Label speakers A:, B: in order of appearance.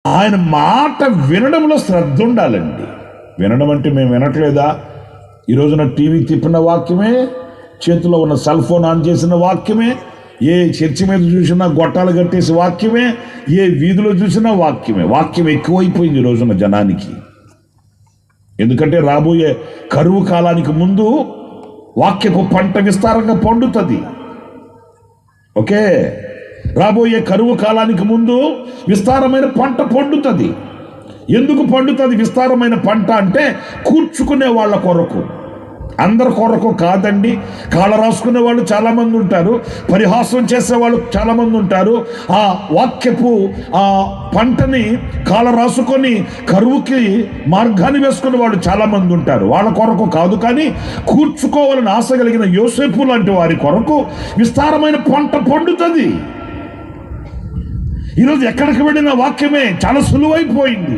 A: ఆయన మాట వినడంలో శ్రద్ధ ఉండాలండి. వినడం అంటే మేము వినట్లేదా? ఈ రోజున టీవీ తిప్పిన వాక్యమే, చేతిలో ఉన్న సెల్ ఫోన్ ఆన్ చేసిన వాక్యమే, ఏ చర్చి మీద చూసినా గొట్టాలు కట్టేసి వాక్యమే, ఏ వీధిలో చూసినా వాక్యమే. వాక్యం ఎక్కువైపోయింది ఈ రోజున జనానికి. ఎందుకంటే రాబోయే కరువు కాలానికి ముందు వాక్యపు పంట విస్తారంగా పండుతుంది. ఓకే, రాబోయే కరువు కాలానికి ముందు విస్తారమైన పంట పండుతుంది. ఎందుకు పండుతుంది విస్తారమైన పంట అంటే కూర్చుకునే వాళ్ళ కొరకు, అందరి కొరకు కాదండి. కాళ్ళ రాసుకునే వాళ్ళు చాలామంది ఉంటారు, పరిహాసం చేసేవాళ్ళు చాలామంది ఉంటారు. ఆ వాక్యపు ఆ పంటని కాళ్ళ రాసుకొని కరువుకి మార్గాన్ని వేసుకునే వాళ్ళు చాలామంది ఉంటారు. వాళ్ళ కొరకు కాదు, కానీ కూర్చుకోవాలని ఆశ కలిగిన యోసేపు లాంటి వారి కొరకు విస్తారమైన పంట పండుతుంది. ఈరోజు ఎక్కడికి వెళ్ళిన వాక్యమే చాలా సులువైపోయింది.